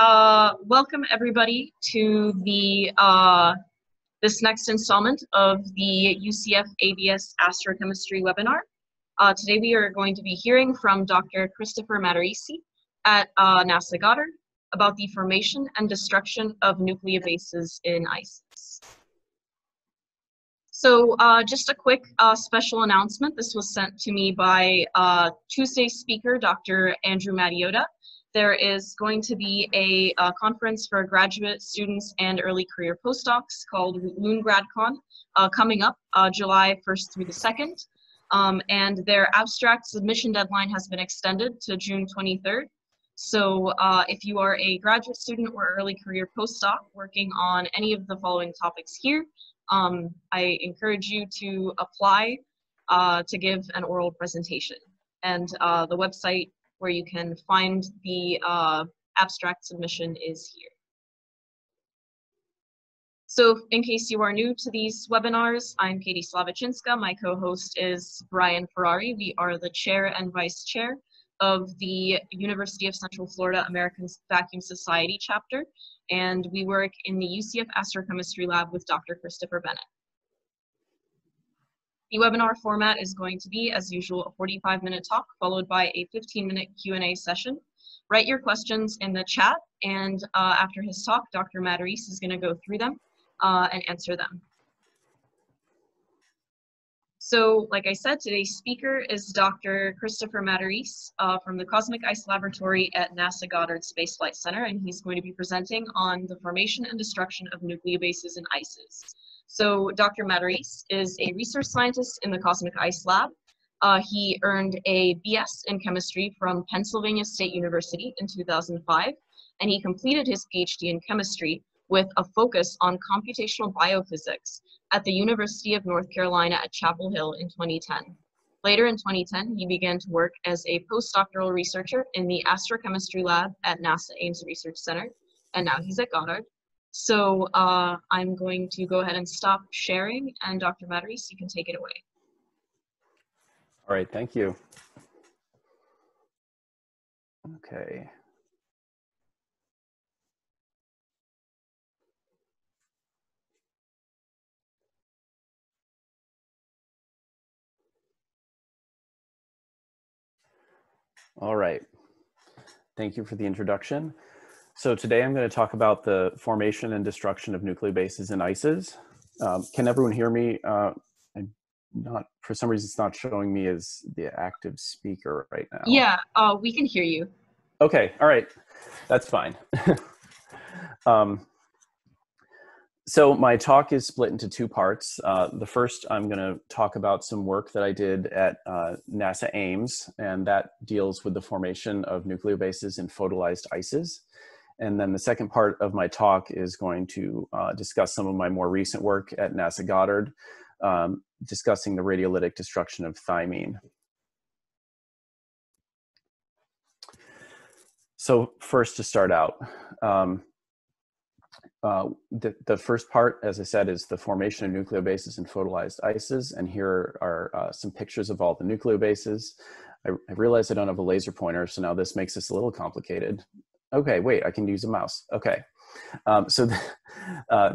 Welcome everybody to the this next installment of the UCF AVS Astrochemistry webinar. Today we are going to be hearing from Dr. Christopher Materese at NASA Goddard about the formation and destruction of nucleobases in ices. So just a quick special announcement. This was sent to me by Tuesday's speaker, Dr. Andrew Mattiota. There is going to be a conference for graduate students and early career postdocs called LoonGradCon coming up July 1st through the 2nd. And their abstract submission deadline has been extended to June 23rd. So if you are a graduate student or early career postdoc working on any of the following topics here, I encourage you to apply to give an oral presentation. And the website where you can find the abstract submission is here. So in case you are new to these webinars, I'm Katie Slavichinska. My co-host is Brian Ferrari. We are the chair and vice chair of the University of Central Florida American Vacuum Society chapter, and we work in the UCF Astrochemistry lab with Dr. Christopher Bennett. The webinar format is going to be, as usual, a 45-minute talk followed by a 15-minute Q&A session. Write your questions in the chat, and after his talk, Dr. Materese is going to go through them and answer them. So, like I said, today's speaker is Dr. Christopher Materese from the Cosmic Ice Laboratory at NASA Goddard Space Flight Center, and he's going to be presenting on the formation and destruction of nucleobases in ices. So Dr. Materese is a research scientist in the Cosmic Ice Lab. He earned a BS in chemistry from Pennsylvania State University in 2005, and he completed his PhD in chemistry with a focus on computational biophysics at the University of North Carolina at Chapel Hill in 2010. Later in 2010, he began to work as a postdoctoral researcher in the Astrochemistry lab at NASA Ames Research Center, and now he's at Goddard. So I'm going to go ahead and stop sharing, and Dr. Materese, you can take it away. All right, thank you. Okay. All right, thank you for the introduction. So today I'm going to talk about the formation and destruction of nucleobases in ices. Can everyone hear me? For some reason it's not showing me as the active speaker right now. Yeah, we can hear you. Okay, all right, that's fine. So my talk is split into two parts. The first, I'm going to talk about some work that I did at NASA Ames, and that deals with the formation of nucleobases in photolyzed ices. And then the second part of my talk is going to discuss some of my more recent work at NASA Goddard, discussing the radiolytic destruction of thymine. So first, to start out, the first part, as I said, is the formation of nucleobases in photolyzed ices. And here are some pictures of all the nucleobases. I realize I don't have a laser pointer, so now this makes this a little complicated. Okay, wait, I can use a mouse. Okay, so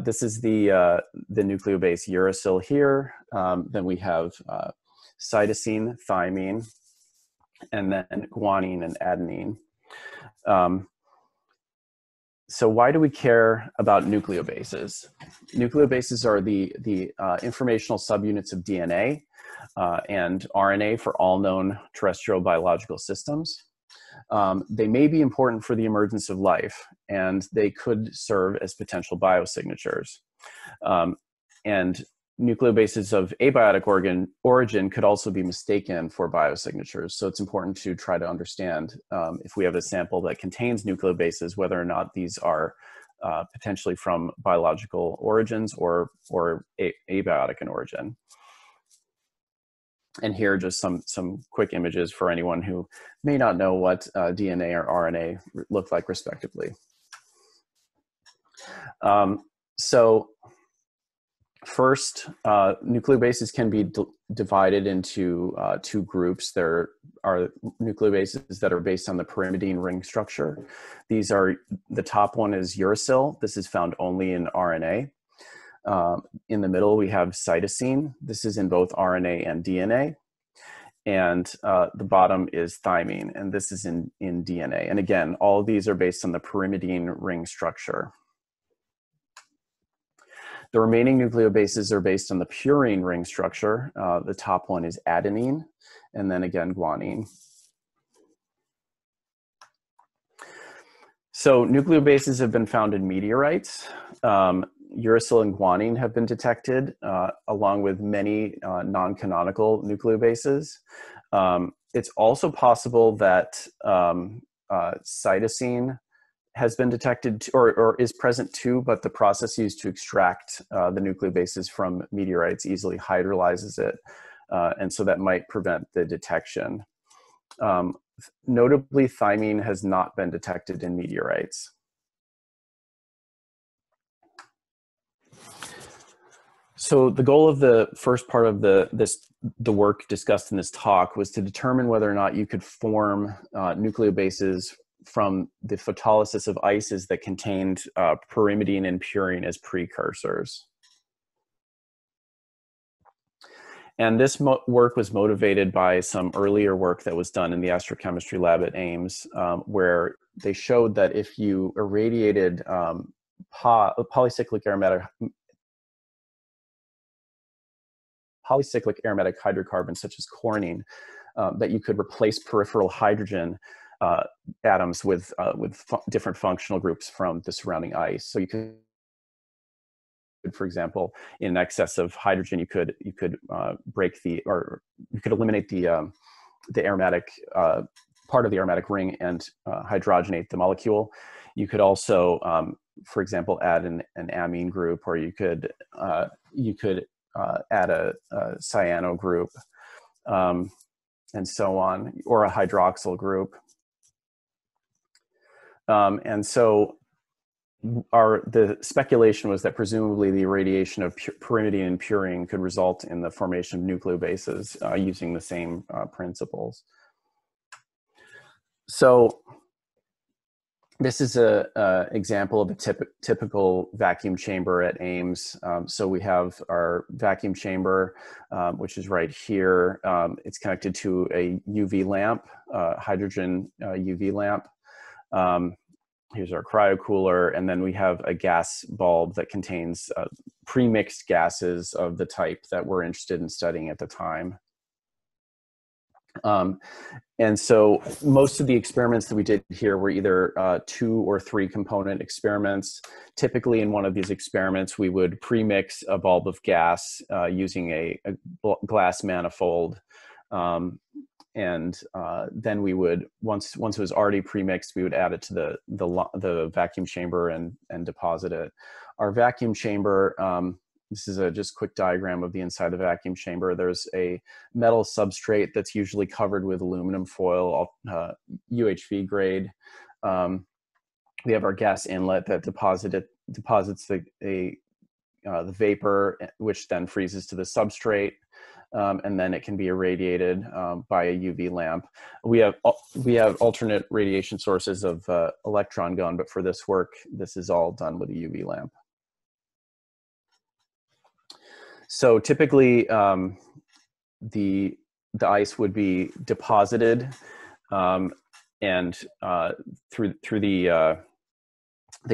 this is the nucleobase uracil here. Then we have cytosine, thymine, and then guanine and adenine. So why do we care about nucleobases? Nucleobases are the informational subunits of DNA and RNA for all known terrestrial biological systems. They may be important for the emergence of life, and they could serve as potential biosignatures. And nucleobases of abiotic origin could also be mistaken for biosignatures. So it's important to try to understand if we have a sample that contains nucleobases, whether or not these are potentially from biological origins or abiotic in origin. And here are just some quick images for anyone who may not know what DNA or RNA look like respectively. So First, nucleobases can be divided into two groups. There are nucleobases that are based on the pyrimidine ring structure. These are, the top one is uracil. This is found only in RNA. In the middle, we have cytosine. This is in both RNA and DNA. And the bottom is thymine, and this is in DNA. And again, all of these are based on the pyrimidine ring structure. The remaining nucleobases are based on the purine ring structure. The top one is adenine, and then again, guanine. So nucleobases have been found in meteorites. Uracil and guanine have been detected, along with many non-canonical nucleobases. It's also possible that cytosine has been detected or is present too, but the process used to extract the nucleobases from meteorites easily hydrolyzes it, and so that might prevent the detection. Notably, thymine has not been detected in meteorites. So the goal of the first part of the work discussed in this talk was to determine whether or not you could form nucleobases from the photolysis of ices that contained pyrimidine and purine as precursors. And this work was motivated by some earlier work that was done in the astrochemistry lab at Ames, where they showed that if you irradiated polycyclic aromatic hydrocarbons such as cornine, that you could replace peripheral hydrogen atoms with different functional groups from the surrounding ice. So you could, for example, in excess of hydrogen, you could break the, or you could eliminate the aromatic part of the aromatic ring and hydrogenate the molecule. You could also, for example, add an amine group, or you could add a cyano group, and so on, or a hydroxyl group. And so the speculation was that presumably the irradiation of pyrimidine and purine could result in the formation of nucleobases using the same principles. So this is an example of a typical vacuum chamber at Ames. So we have our vacuum chamber, which is right here. It's connected to a UV lamp, hydrogen UV lamp. Here's our cryocooler, and then we have a gas bulb that contains pre-mixed gases of the type that we're interested in studying at the time. And so most of the experiments that we did here were either 2 or 3 component experiments. Typically in one of these experiments, we would pre-mix a bulb of gas using a glass manifold. And then we would, once it was already pre-mixed, we would add it to the vacuum chamber and deposit it. Our vacuum chamber, this is a just quick diagram of the inside of the vacuum chamber. There's a metal substrate that's usually covered with aluminum foil, UHV grade. We have our gas inlet that deposits the vapor, which then freezes to the substrate. And then it can be irradiated by a UV lamp. We have alternate radiation sources of electron gun, but for this work, this is all done with a UV lamp. So typically, the ice would be deposited, and through the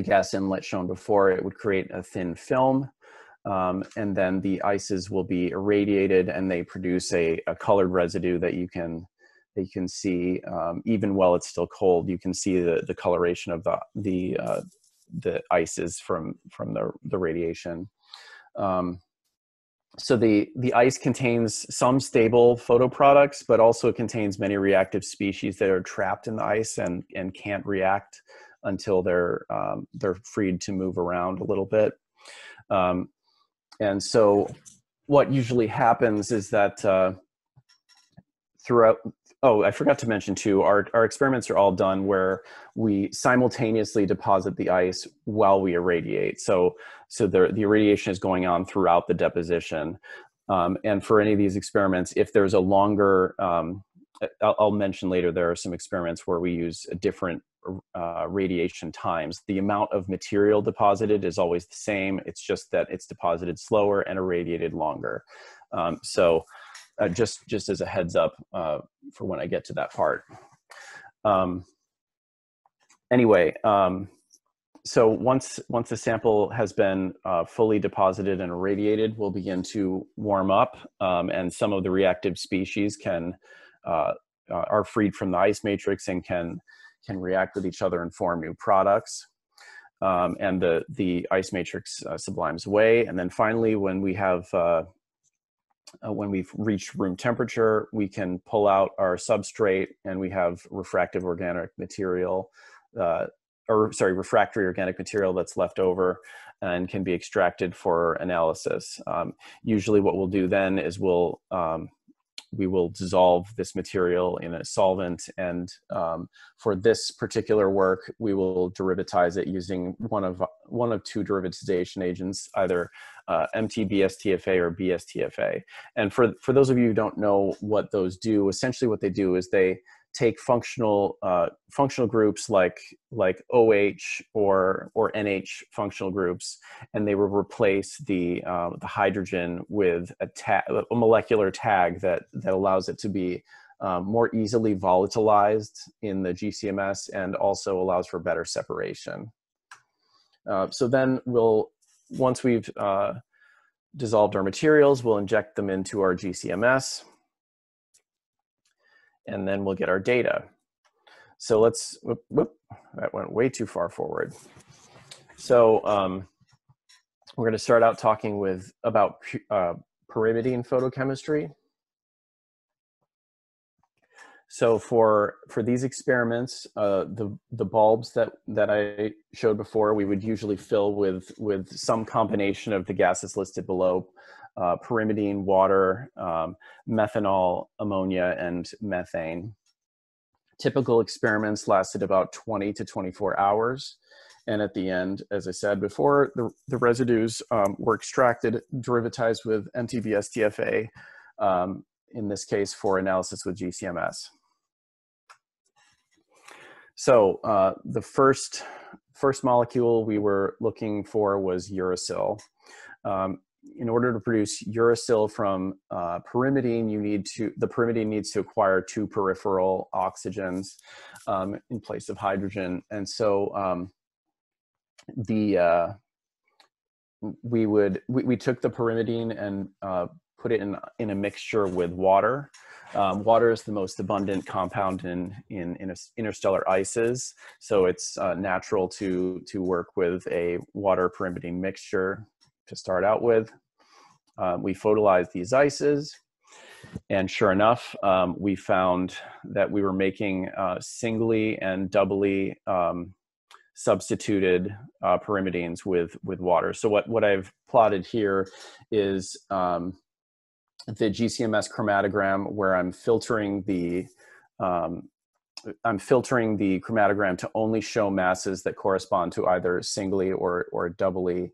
gas inlet shown before, it would create a thin film. And then the ices will be irradiated, and they produce a colored residue that you can see even while it's still cold. You can see the coloration of the ices from the radiation. So the ice contains some stable photoproducts, but also it contains many reactive species that are trapped in the ice and can't react until they're freed to move around a little bit. And so what usually happens is that throughout Oh, I forgot to mention too, our experiments are all done where we simultaneously deposit the ice while we irradiate. So the irradiation is going on throughout the deposition. And for any of these experiments, if there's a longer, I'll mention later, there are some experiments where we use different radiation times. The amount of material deposited is always the same. It's just that it's deposited slower and irradiated longer. Just as a heads up for when I get to that part. So once the sample has been fully deposited and irradiated, we'll begin to warm up, and some of the reactive species are freed from the ice matrix and can react with each other and form new products. And the ice matrix sublimes away, and then finally, when we've reached room temperature, we can pull out our substrate, and we have refractory organic material that's left over and can be extracted for analysis. Usually what we'll do then is we will dissolve this material in a solvent, and for this particular work, we will derivatize it using one of two derivatization agents, either MT-BSTFA or BSTFA. And for those of you who don't know what those do, essentially what they do is they take functional groups like OH or NH functional groups, and they will replace the hydrogen with a molecular tag that allows it to be more easily volatilized in the GCMS and also allows for better separation. So then once we've dissolved our materials, we'll inject them into our GCMS, and then we'll get our data. So let's, that went way too far forward. So we're going to start out talking about pyrimidine photochemistry. So for these experiments, the bulbs that I showed before, we would usually fill with some combination of the gases listed below: pyrimidine, water, methanol, ammonia, and methane. Typical experiments lasted about 20 to 24 hours. And at the end, as I said before, the residues were extracted, derivatized with MT-BSTFA, in this case for analysis with GCMS. So the first molecule we were looking for was uracil. In order to produce uracil from pyrimidine, the pyrimidine needs to acquire two peripheral oxygens in place of hydrogen, and so we took the pyrimidine and put it in a mixture with water. Water is the most abundant compound in interstellar ices, so it's natural to work with a water pyrimidine mixture to start out with. We photolyzed these ices, and sure enough, we found that we were making singly and doubly substituted pyrimidines with water. So what I've plotted here is the GCMS chromatogram, where I'm filtering the chromatogram to only show masses that correspond to either singly or doubly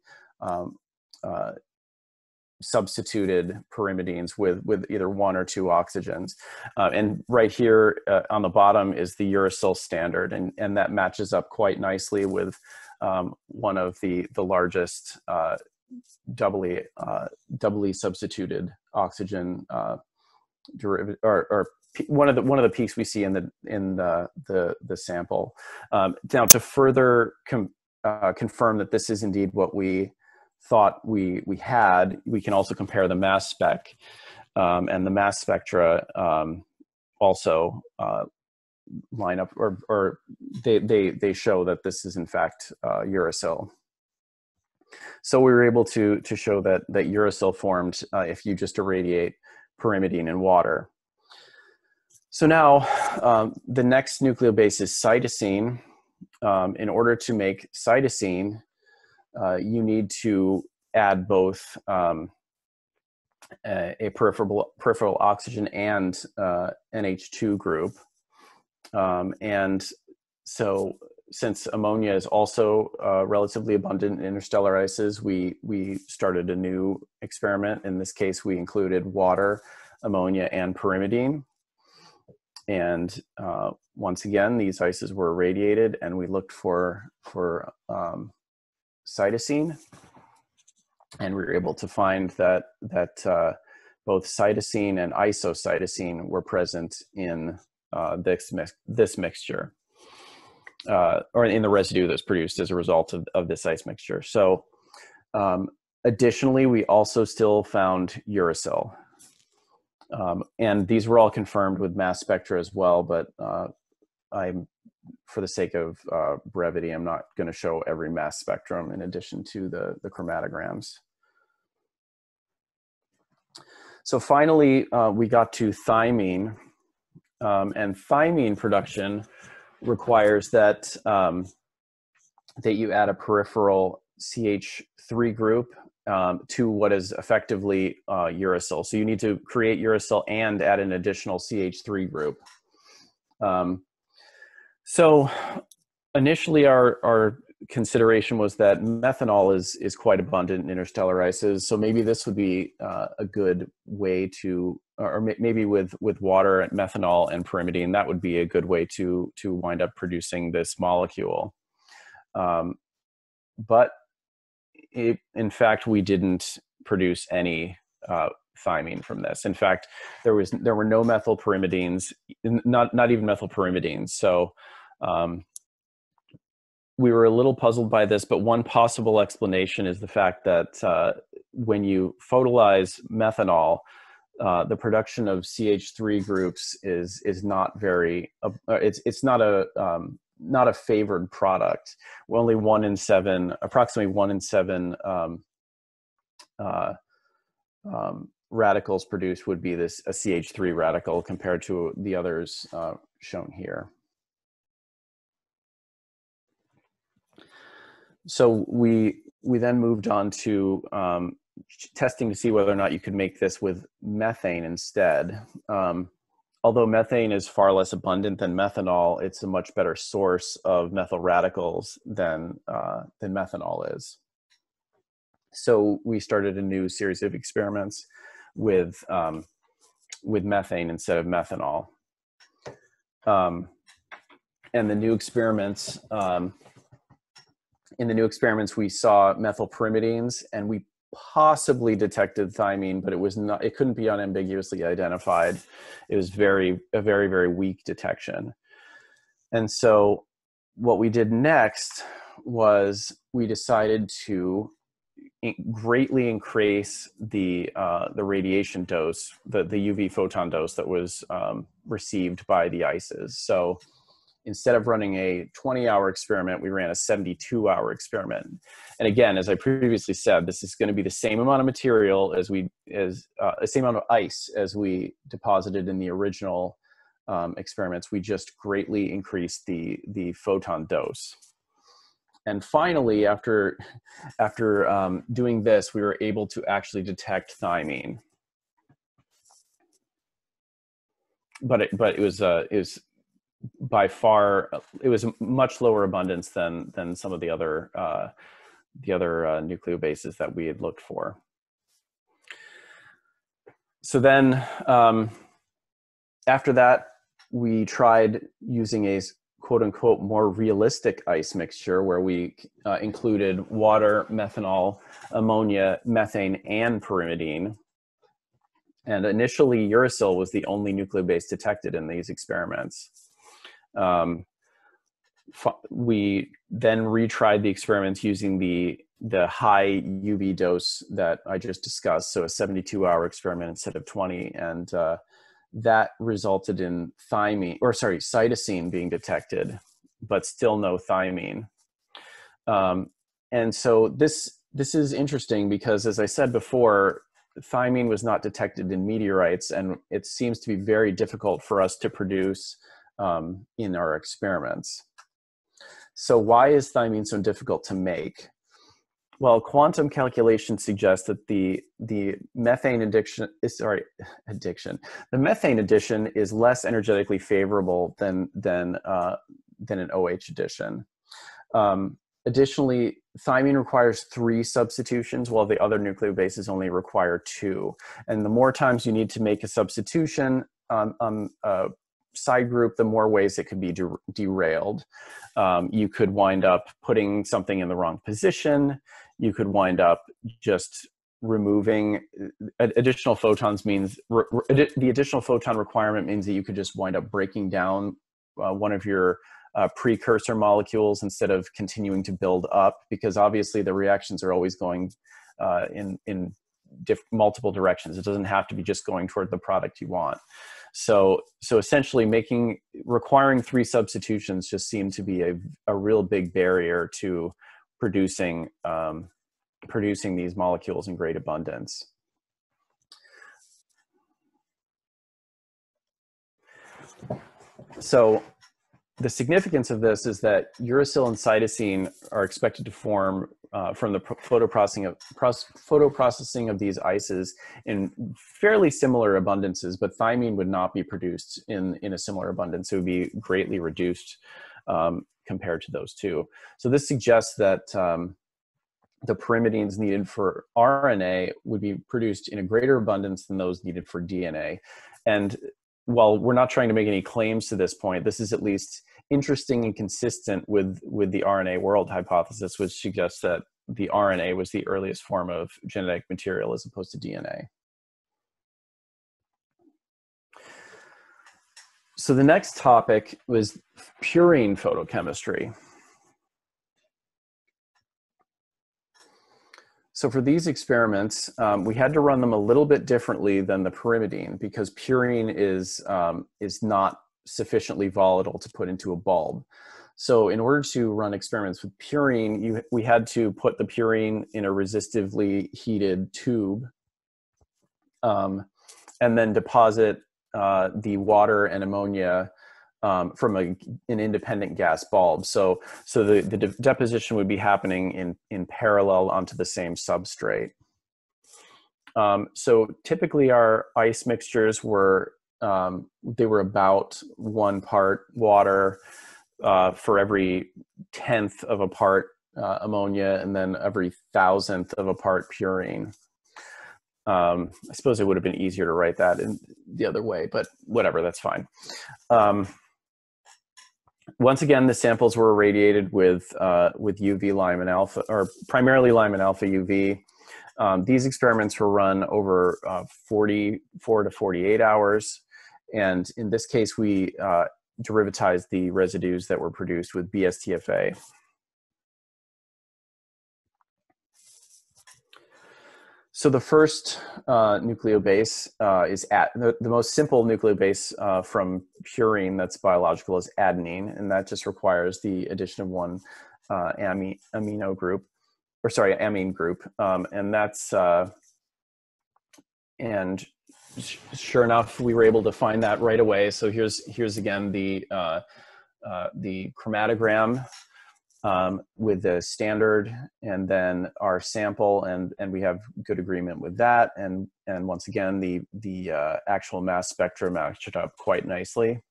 substituted pyrimidines with either one or two oxygens. And right here on the bottom is the uracil standard, and that matches up quite nicely with one of the largest doubly substituted oxygen derivative, or one of the peaks we see in the sample. Now, to further confirm that this is indeed what we thought we had, we can also compare the mass spec, and the mass spectra also line up, or they show that this is in fact uracil. So we were able to show that uracil formed if you just irradiate pyrimidine in water. So now the next nucleobase is cytosine. In order to make cytosine, you need to add both a peripheral oxygen and NH2 group. And so since ammonia is also relatively abundant in interstellar ices, we started a new experiment. In this case, we included water, ammonia, and pyrimidine. And once again, these ices were irradiated, and we looked for cytosine. And we were able to find that both cytosine and isocytosine were present in this mixture, or in the residue that's produced as a result of this ice mixture. So additionally, we also still found uracil. And these were all confirmed with mass spectra as well, but for the sake of brevity, I'm not going to show every mass spectrum in addition to the chromatograms. So finally, we got to thymine, and thymine production requires that you add a peripheral CH3 group to what is effectively uracil. So you need to create uracil and add an additional CH3 group. So initially our consideration was that methanol is quite abundant in interstellar ices. So maybe this would be a good way to, or maybe with water, methanol, and pyrimidine, that would be a good way to wind up producing this molecule. But in fact, we didn't produce any thymine from this. In fact, there were no methylpyrimidines, not even methylpyrimidines. So we were a little puzzled by this, but one possible explanation is the fact that when you photolyze methanol, the production of CH3 groups is not very, it's not a favored product. Only approximately 1 in 7 radicals produced would be a CH3 radical compared to the others shown here. So we then moved on to testing to see whether or not you could make this with methane instead. Although methane is far less abundant than methanol, it's a much better source of methyl radicals than methanol is. So we started a new series of experiments with methane instead of methanol. And the new experiments, in the new experiments, we saw methylpyrimidines, and we possibly detected thymine, but it couldn't be unambiguously identified. It was a very, very weak detection. And so what we did next was we decided to greatly increase the radiation dose, the UV photon dose that was received by the ices. So instead of running a 20-hour experiment, we ran a 72-hour experiment. And again, as I previously said, this is going to be the same amount of material the same amount of ice as we deposited in the original experiments. We just greatly increased the photon dose. And finally, after doing this, we were able to actually detect thymine. But it was by far, it was a much lower abundance than some of the other nucleobases that we had looked for. So then after that, we tried using a quote unquote more realistic ice mixture where we included water, methanol, ammonia, methane, and pyrimidine. And initially uracil was the only nucleobase detected in these experiments. We then retried the experiments using the high UV dose that I just discussed, so a 72-hour experiment instead of 20, and that resulted in cytosine being detected, but still no thymine. And so this is interesting because, as I said before, thymine was not detected in meteorites, and it seems to be very difficult for us to produce in our experiments. So why is thymine so difficult to make? Well, quantum calculations suggest that the methane addition is the methane addition is less energetically favorable than an OH addition. Additionally, thymine requires 3 substitutions, while the other nucleobases only require 2. And the more times you need to make a substitution on a side group, the more ways it could be derailed. You could wind up putting something in the wrong position. You could wind up just removing additional photons. Means the additional photon requirement means that you could just wind up breaking down one of your precursor molecules instead of continuing to build up, because obviously the reactions are always going in multiple directions. It doesn't have to be just going toward the product you want. So essentially requiring 3 substitutions just seemed to be a real big barrier to producing these molecules in great abundance. So the significance of this is that uracil and cytosine are expected to form from the photoprocessing of these ices in fairly similar abundances, but thymine would not be produced in a similar abundance. It would be greatly reduced compared to those two. So this suggests that the pyrimidines needed for RNA would be produced in a greater abundance than those needed for DNA. And while we're not trying to make any claims to this point, this is at least interesting and consistent with the RNA world hypothesis, which suggests that the RNA was the earliest form of genetic material as opposed to DNA. So the next topic was purine photochemistry. So for these experiments, we had to run them a little bit differently than the pyrimidine, because purine is not sufficiently volatile to put into a bulb. So in order to run experiments with purine, we had to put the purine in a resistively heated tube, and then deposit the water and ammonia from an independent gas bulb. So the deposition would be happening in parallel onto the same substrate. So typically our ice mixtures were about 1 part water for every 10th of a part ammonia, and then every 1,000th of a part purine. I suppose it would have been easier to write that in the other way, but whatever, that's fine. Once again, the samples were irradiated with UV Lyman alpha, or primarily Lyman alpha UV. These experiments were run over 44 to 48 hours. And in this case, we derivatized the residues that were produced with BSTFA. So the first nucleobase is the most simple nucleobase from purine that's biological is adenine, and that just requires the addition of 1 amine group, and that's and sure enough, we were able to find that right away. So here's again the chromatogram with the standard, and then our sample, and we have good agreement with that. And once again, the actual mass spectra matched up quite nicely.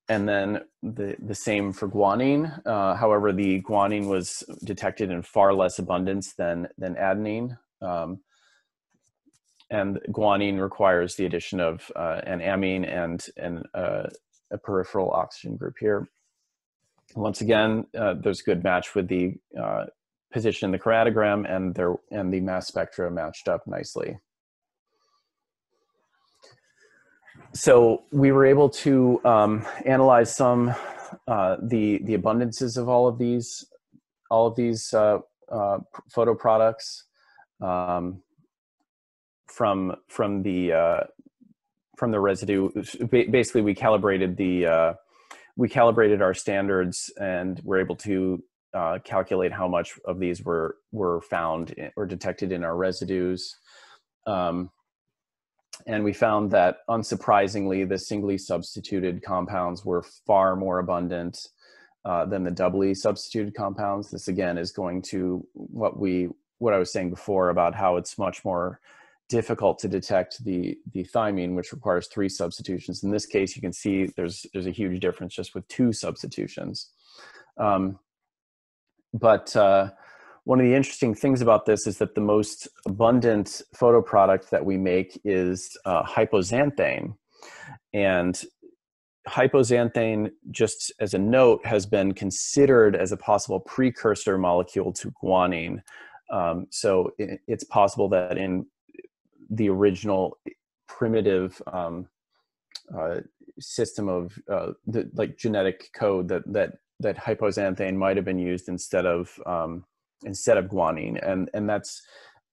And then the same for guanine. However, the guanine was detected in far less abundance than adenine. And guanine requires the addition of an amine and a peripheral oxygen group here. Once again, there's a good match with the position in the chromatogram, and the mass spectra matched up nicely. So we were able to analyze some the abundances of all of these photo products from the residue. Basically, we calibrated our standards, and we're able to calculate how much of these were found or detected in our residues. And we found that, unsurprisingly, the singly substituted compounds were far more abundant than the doubly substituted compounds. This again is going to what I was saying before about how it's much more difficult to detect the thymine, which requires 3 substitutions. In this case, you can see there's a huge difference just with 2 substitutions. But one of the interesting things about this is that the most abundant photoproduct that we make is hypoxanthane. And hypoxanthane, just as a note, has been considered as a possible precursor molecule to guanine. So it's possible that in the original primitive system of like genetic code that hypoxanthane might have been used instead of guanine, and that's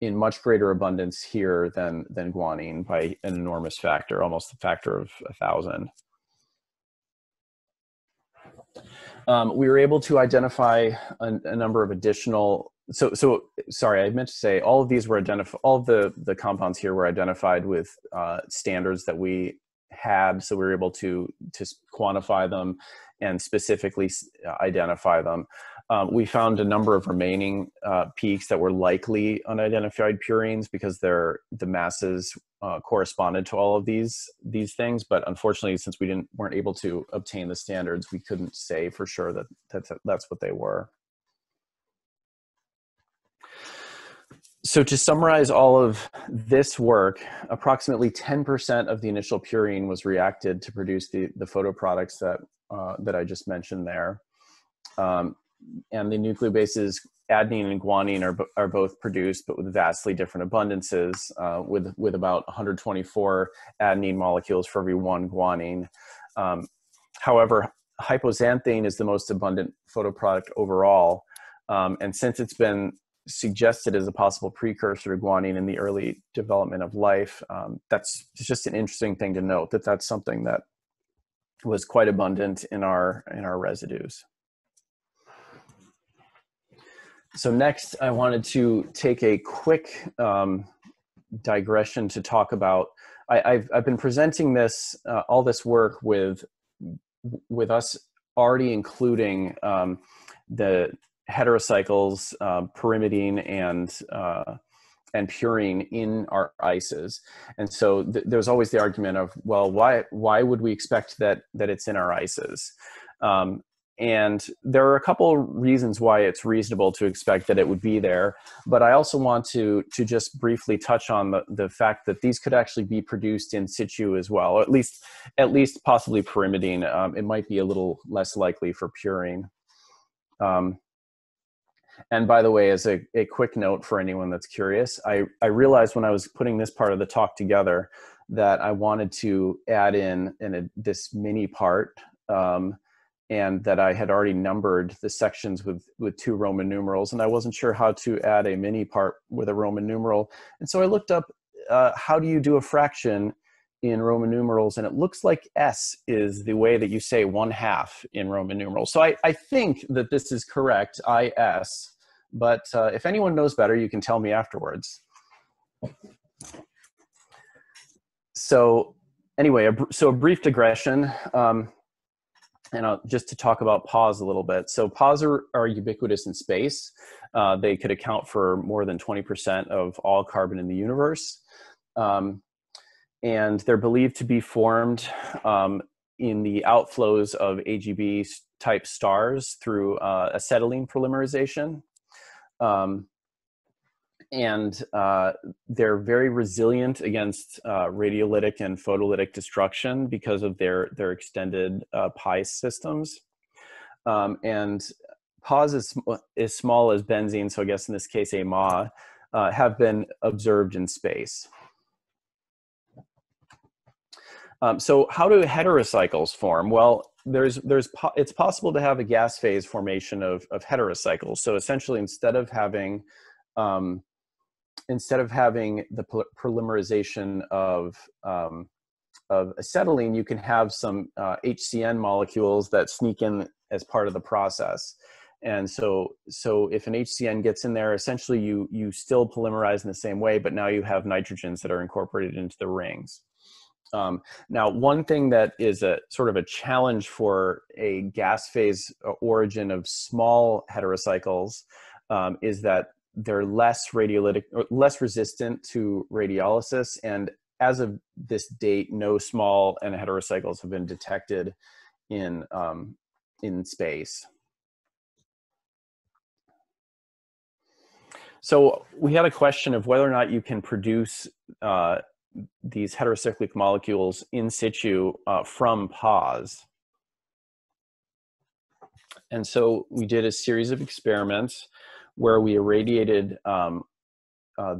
in much greater abundance here than guanine by an enormous factor, almost a factor of 1,000. We were able to identify a number of additional. So sorry, I meant to say all of these were identified. All of the compounds here were identified with standards that we had, so we were able to quantify them and specifically identify them. We found a number of remaining peaks that were likely unidentified purines because the masses corresponded to all of these things. But unfortunately, since we weren't able to obtain the standards, we couldn't say for sure that that's what they were. So to summarize all of this work, approximately 10% of the initial purine was reacted to produce the photoproducts that I just mentioned there. And the nucleobases adenine and guanine are both produced, but with vastly different abundances, with about 124 adenine molecules for every 1 guanine. However, hypoxanthane is the most abundant photoproduct overall. And since it's been suggested as a possible precursor to guanine in the early development of life, that's just an interesting thing to note, that's something that was quite abundant in our residues. So next, I wanted to take a quick digression to talk about. I've been presenting this all this work with us already including the heterocycles, pyrimidine and purine in our ices, and so there's always the argument of, well, why would we expect that it's in our ices? And there are a couple reasons why it's reasonable to expect that it would be there, but I also want to just briefly touch on the fact that these could actually be produced in situ as well, or at least possibly pyrimidine. It might be a little less likely for purine. And by the way, as a quick note for anyone that's curious, I realized when I was putting this part of the talk together that I wanted to add in this mini part, and that I had already numbered the sections with 2 Roman numerals, and I wasn't sure how to add a mini part with a Roman numeral. And so I looked up how do you do a fraction in Roman numerals, and it looks like S is the way that you say 1/2 in Roman numerals. So I think that this is correct, IS, but if anyone knows better, you can tell me afterwards. So anyway, a brief digression, and just to talk about pause a little bit. So pause are ubiquitous in space. They could account for more than 20% of all carbon in the universe. And they're believed to be formed in the outflows of AGB type stars through acetylene polymerization. And they're very resilient against radiolytic and photolytic destruction because of their extended pi systems. And pause as small as benzene, so I guess in this case a Ma, have been observed in space. So how do heterocycles form? Well, it's possible to have a gas phase formation of heterocycles. So essentially, instead of having the polymerization of acetylene, you can have some HCN molecules that sneak in as part of the process. And so if an HCN gets in there, essentially you still polymerize in the same way, but now you have nitrogens that are incorporated into the rings. Now, one thing that is a sort of a challenge for a gas phase origin of small heterocycles is that they're less radiolytic, or less resistant to radiolysis. And as of this date, no small N heterocycles have been detected in space. So we had a question of whether or not you can produce these heterocyclic molecules in situ from pause. And so we did a series of experiments where we irradiated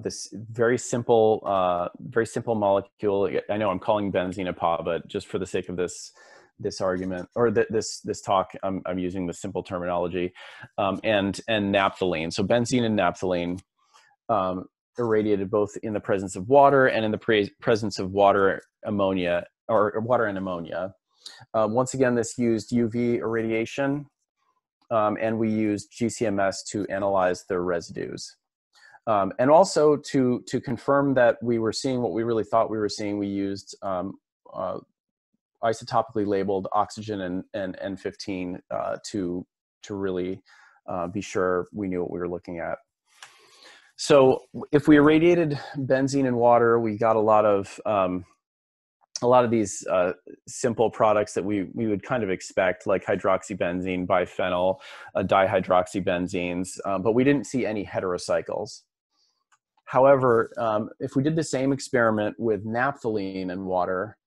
this very simple molecule. I know I'm calling benzene a PA, but just for the sake of this argument, or this talk, I'm using the simple terminology, and naphthalene. So benzene and naphthalene irradiated both in the presence of water and in the presence of water, ammonia, or water and ammonia. Once again, this used UV irradiation, and we used GCMS to analyze the residues. And also to confirm that we were seeing what we really thought we were seeing, we used isotopically labeled oxygen and N15 to really be sure we knew what we were looking at. So if we irradiated benzene and water, we got a lot of these simple products that we would kind of expect, like hydroxybenzene, biphenyl, dihydroxybenzenes, but we didn't see any heterocycles. However, if we did the same experiment with naphthalene and water,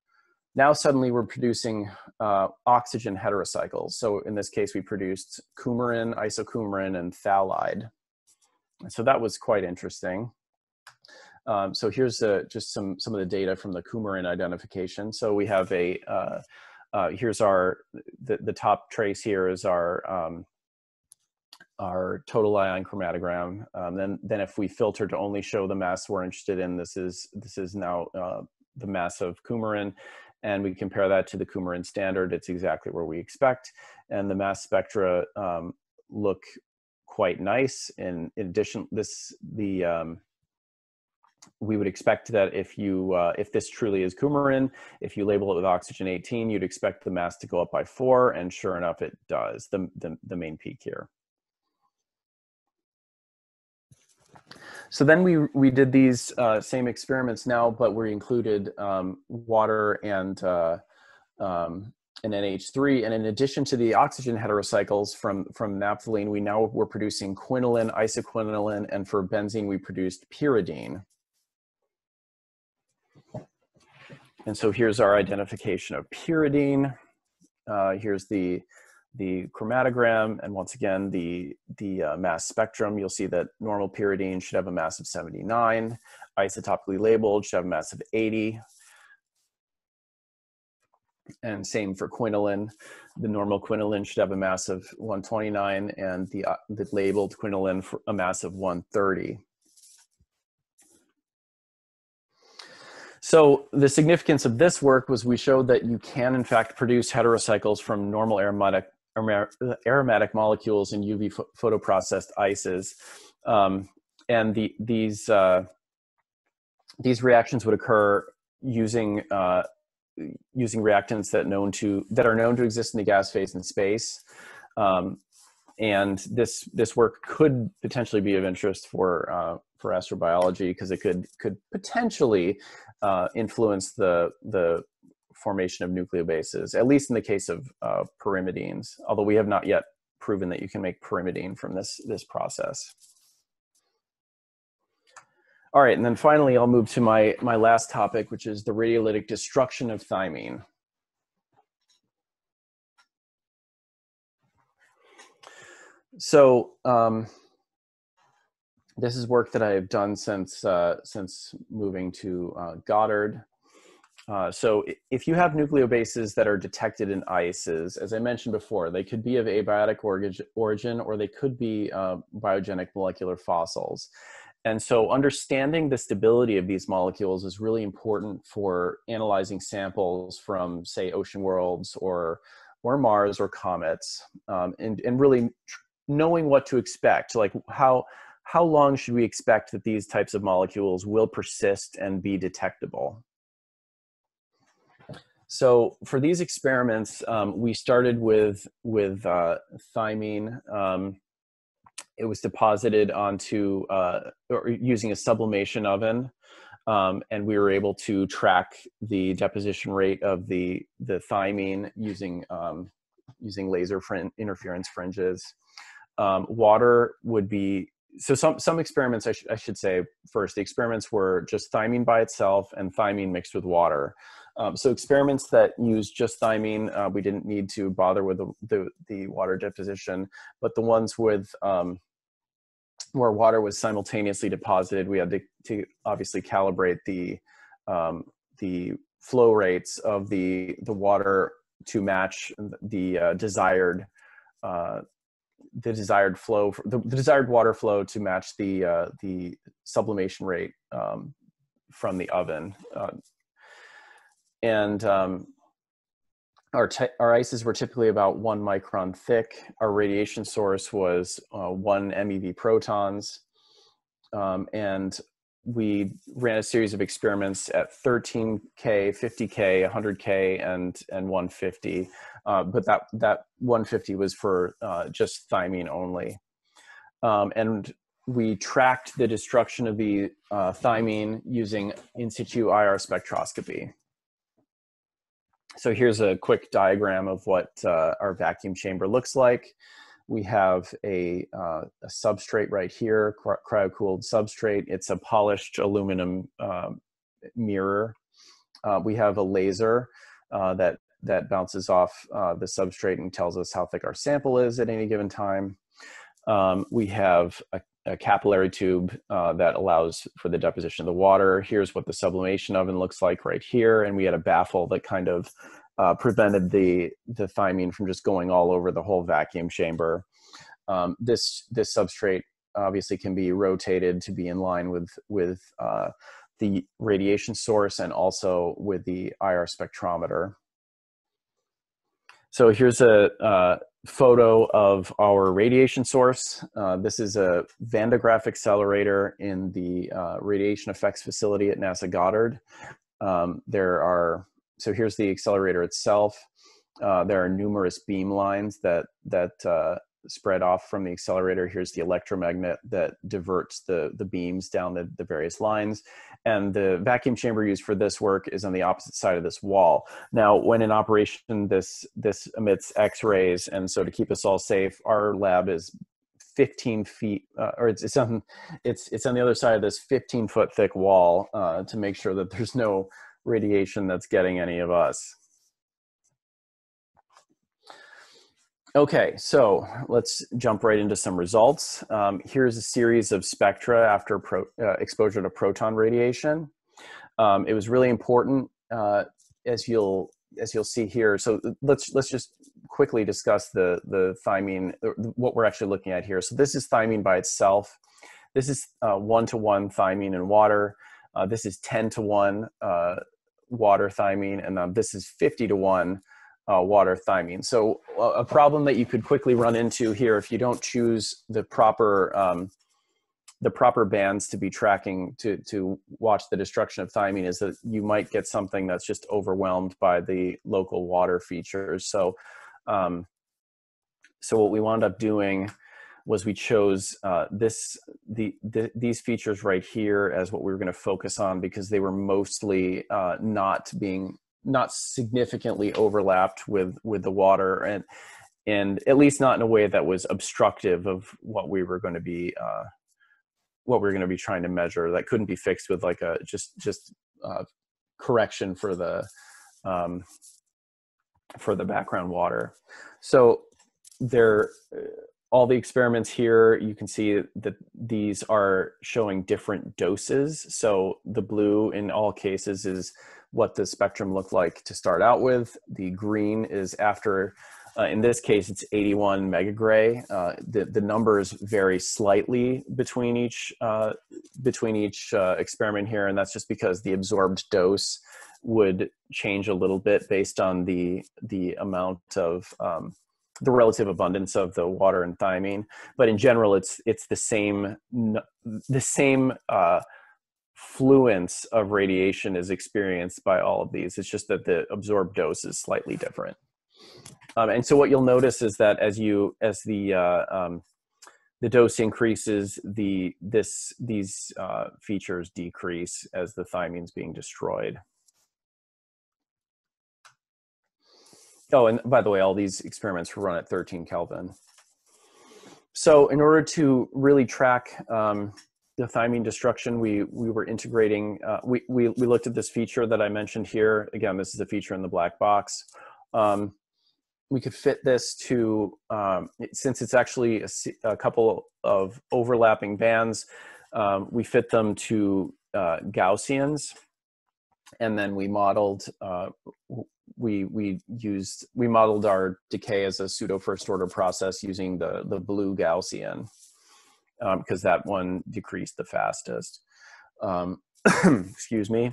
now suddenly we're producing oxygen heterocycles. So in this case, we produced coumarine, isocoumarine, and phthalide. So that was quite interesting. So here's just some of the data from the Coumarine identification. So we have here's the top trace here is our total ion chromatogram. Then if we filter to only show the mass we're interested in, this is now the mass of coumarine, and we compare that to the Coumarine standard. It's exactly where we expect, and the mass spectra look quite nice. In addition, we would expect that if this truly is coumarine, if you label it with oxygen 18, you'd expect the mass to go up by 4, and sure enough, it does. The main peak here. So then we did these same experiments now, but we included water and NH3, and in addition to the oxygen heterocycles from naphthalene, we now were producing quinoline, isoquinoline, and for benzene we produced pyridine. And so here's our identification of pyridine. Here's the chromatogram, and once again the mass spectrum. You'll see that normal pyridine should have a mass of 79, isotopically labeled should have a mass of 80. And same for quinoline. The normal quinoline should have a mass of 129, and the labeled quinoline for a mass of 130. So the significance of this work was we showed that you can in fact produce heterocycles from normal aromatic molecules in UV photoprocessed ices, and these reactions would occur using reactants that are known to exist in the gas phase in space, and this work could potentially be of interest for astrobiology, because it could potentially influence the formation of nucleobases, at least in the case of pyrimidines, although we have not yet proven that you can make pyrimidine from this process. All right, and then finally, I'll move to my last topic, which is the radiolytic destruction of thymine. So this is work that I have done since moving to Goddard. So if you have nucleobases that are detected in ices, as I mentioned before, they could be of abiotic origin, or they could be biogenic molecular fossils. And so understanding the stability of these molecules is really important for analyzing samples from, say, ocean worlds or Mars or comets, and really knowing what to expect, like how long should we expect that these types of molecules will persist and be detectable. So for these experiments, we started with thymine. It was deposited onto or using a sublimation oven, and we were able to track the deposition rate of the thymine using laser interference fringes. Water would be, so some experiments, I should say first, the experiments were just thymine by itself and thymine mixed with water. So experiments that use just thymine, we didn't need to bother with the water deposition, but the ones with where water was simultaneously deposited, we had to obviously calibrate the flow rates of the water to match the desired flow, the desired water flow to match the sublimation rate from the oven. Our ices were typically about 1 micron thick. Our radiation source was 1 MeV protons. And we ran a series of experiments at 13K, 50K, 100K, and 150. But that 150 was for just thymine only. And we tracked the destruction of the thymine using in situ IR spectroscopy. So here's a quick diagram of what our vacuum chamber looks like. We have a substrate right here, cryo-cooled substrate. It's a polished aluminum mirror. We have a laser that bounces off the substrate and tells us how thick our sample is at any given time. We have a capillary tube that allows for the deposition of the water. Here's what the sublimation oven looks like right here. And we had a baffle that kind of prevented the thymine from just going all over the whole vacuum chamber. This substrate obviously can be rotated to be in line with the radiation source and also with the IR spectrometer. So here's a photo of our radiation source. This is a Van de Graaff accelerator in the radiation effects facility at NASA Goddard. So here's the accelerator itself. There are numerous beam lines that spread off from the accelerator. Here's the electromagnet that diverts the beams down the various lines. And the vacuum chamber used for this work is on the opposite side of this wall. Now, when in operation, this emits X-rays. And so to keep us all safe, our lab is 15 feet, or it's on the other side of this 15-foot thick wall to make sure that there's no radiation that's getting any of us. Okay, so let's jump right into some results. Here's a series of spectra after exposure to proton radiation. It was really important, as you'll see here. So let's just quickly discuss the thymine, what we're actually looking at here. So this is thymine by itself. This is 1-to-1 thymine and water. This is 10-to-1 water thymine, and this is 50-to-1 water thymine. So a problem that you could quickly run into here if you don't choose the proper bands to be tracking to watch the destruction of thymine is that you might get something that's just overwhelmed by the local water features. So what we wound up doing was we chose these features right here as what we were going to focus on because they were mostly not significantly overlapped with the water and at least not in a way that was obstructive of what we were going to be trying to measure. That couldn't be fixed with like a just correction for the background water. So all the experiments here, you can see that these are showing different doses. So the blue in all cases is what the spectrum looked like to start out with. The green is after, in this case, it's 81 megagray. The numbers vary slightly between each experiment here, and that's just because the absorbed dose would change a little bit based on the amount of the relative abundance of the water and thymine. But in general, it's the same fluence of radiation is experienced by all of these. It's just that the absorbed dose is slightly different. And so what you'll notice is that as the dose increases, these features decrease as the thymine's being destroyed. Oh, and by the way, all these experiments were run at 13 Kelvin. So in order to really track the thymine destruction, we were integrating, we looked at this feature that I mentioned here. Again, this is a feature in the black box. We could fit this to, since it's actually a couple of overlapping bands, we fit them to Gaussians, and then we modeled, we modeled our decay as a pseudo first order process using the blue Gaussian, because that one decreased the fastest. Excuse me.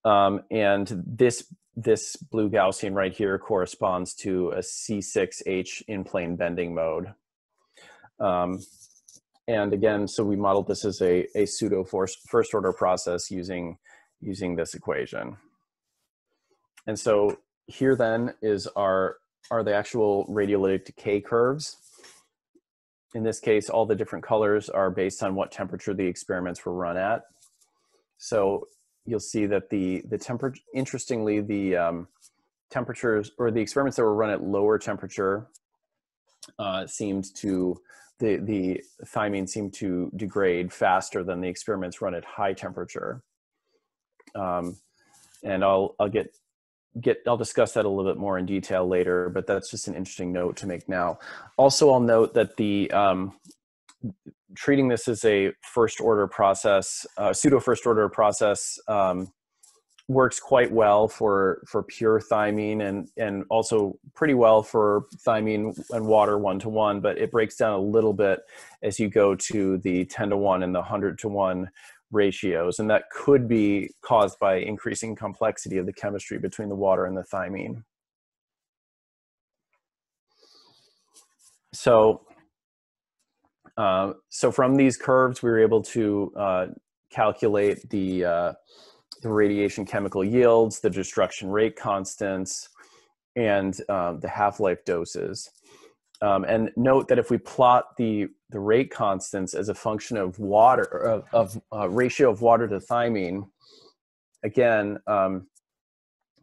And this blue Gaussian right here corresponds to a C6H in plane bending mode. And again, so we modeled this as a pseudo first order process using this equation. And so here then are the actual radiolytic decay curves. In this case, all the different colors are based on what temperature the experiments were run at. So you'll see that the temperature, interestingly, the temperatures, or the experiments that were run at lower temperature seemed to, the thymine seemed to degrade faster than the experiments run at high temperature. And I'll discuss that a little bit more in detail later, but that's just an interesting note to make now. Also, I'll note that the treating this as a first order process, pseudo first order process, works quite well for pure thymine, and also pretty well for thymine and water 1-to-1, but it breaks down a little bit as you go to the 10-to-1 and the 100-to-1 ratios, and that could be caused by increasing complexity of the chemistry between the water and the thymine. So from these curves, we were able to calculate the radiation chemical yields, the destruction rate constants, and the half-life doses. And note that if we plot the rate constants as a function of water, ratio of water to thymine, again,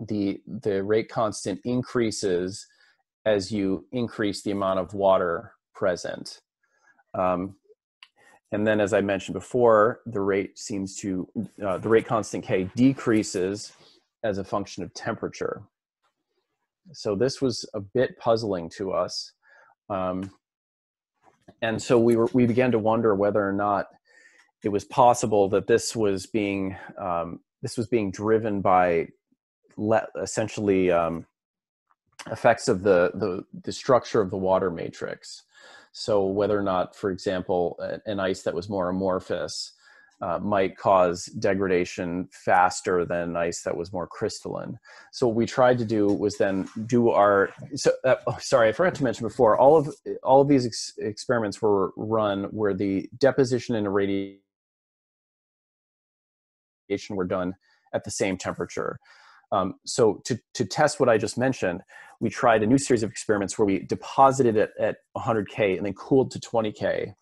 the rate constant increases as you increase the amount of water present. And then, as I mentioned before, the rate constant K decreases as a function of temperature. So this was a bit puzzling to us. And so we began to wonder whether or not it was possible that this was being driven by essentially effects of the structure of the water matrix. So whether or not, for example, an ice that was more amorphous might cause degradation faster than ice that was more crystalline. So what we tried to do was then do sorry, I forgot to mention before, all of these experiments were run where the deposition and irradiation were done at the same temperature. So to test what I just mentioned, we tried a new series of experiments where we deposited it at 100 K and then cooled to 20 K.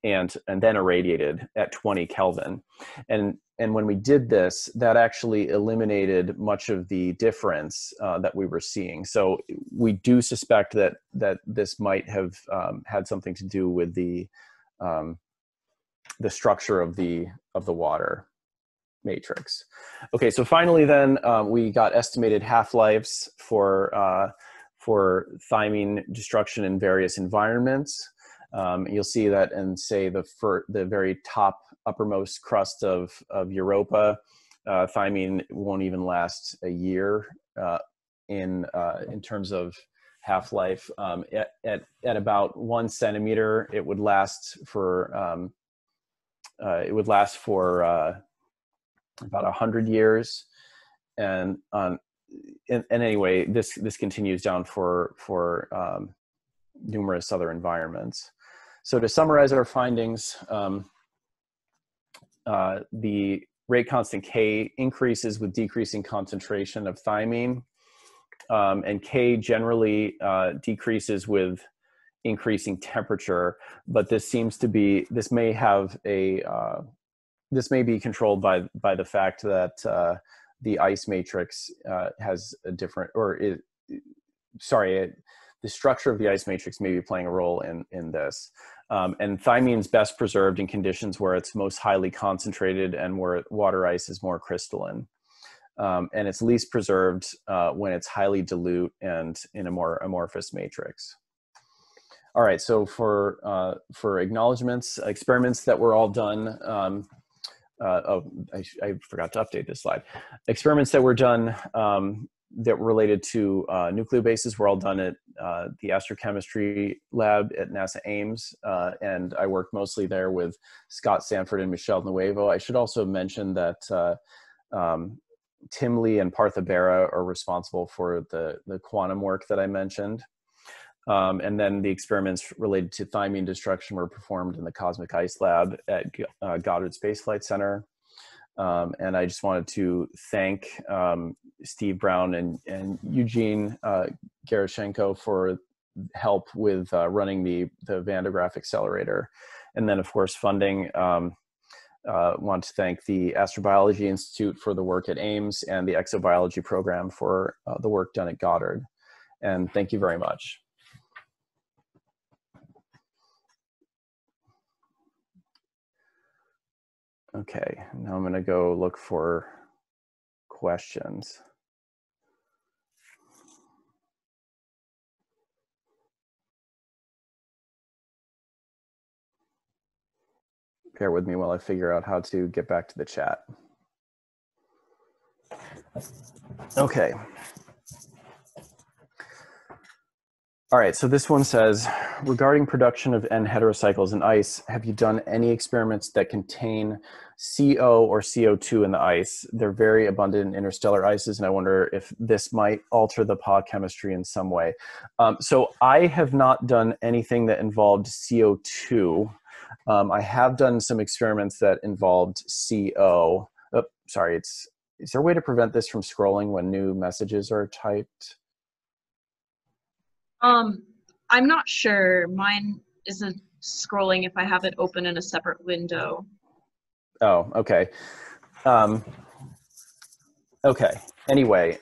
And then irradiated at 20 Kelvin. And when we did this, that actually eliminated much of the difference that we were seeing. So we do suspect that this might have had something to do with the structure of the water matrix. Okay, so finally then we got estimated half-lives for thymine destruction in various environments. You'll see that in, say, the very top uppermost crust of Europa, thymine won't even last a year in terms of half-life. At about 1 centimeter, it would last for about 100 years, and anyway, this continues down for numerous other environments. So to summarize our findings, the rate constant K increases with decreasing concentration of thymine, and K generally decreases with increasing temperature, but this seems to be, this may have a, this may be controlled by the fact that the ice matrix has a different, the structure of the ice matrix may be playing a role in this. And thymine's best preserved in conditions where it's most highly concentrated and where water ice is more crystalline. And it's least preserved when it's highly dilute and in a more amorphous matrix. All right, so for acknowledgements, experiments that were all done, I forgot to update this slide. Experiments that were done that were related to nucleobases were all done at the Astrochemistry lab at NASA Ames, and I worked mostly there with Scott Sanford and Michelle Nuevo. I should also mention that Tim Lee and Partha Bera are responsible for the quantum work that I mentioned. And then the experiments related to thymine destruction were performed in the Cosmic Ice Lab at Goddard Space Flight Center. And I just wanted to thank Steve Brown and Eugene Gerashenko for help with running the Van de Graaff Accelerator. And then, of course, funding. Want to thank the Astrobiology Institute for the work at Ames and the Exobiology program for the work done at Goddard. And thank you very much. Okay, now I'm going to go look for questions. Bear with me while I figure out how to get back to the chat. Okay. All right, so this one says, regarding production of N heterocycles in ice, have you done any experiments that contain CO or CO2 in the ice? They're very abundant in interstellar ices, and I wonder if this might alter the PA chemistry in some way. So I have not done anything that involved CO2. I have done some experiments that involved CO. Oh, sorry, is there a way to prevent this from scrolling when new messages are typed? I'm not sure. Mine isn't scrolling if I have it open in a separate window. Oh, okay. Okay. Anyway,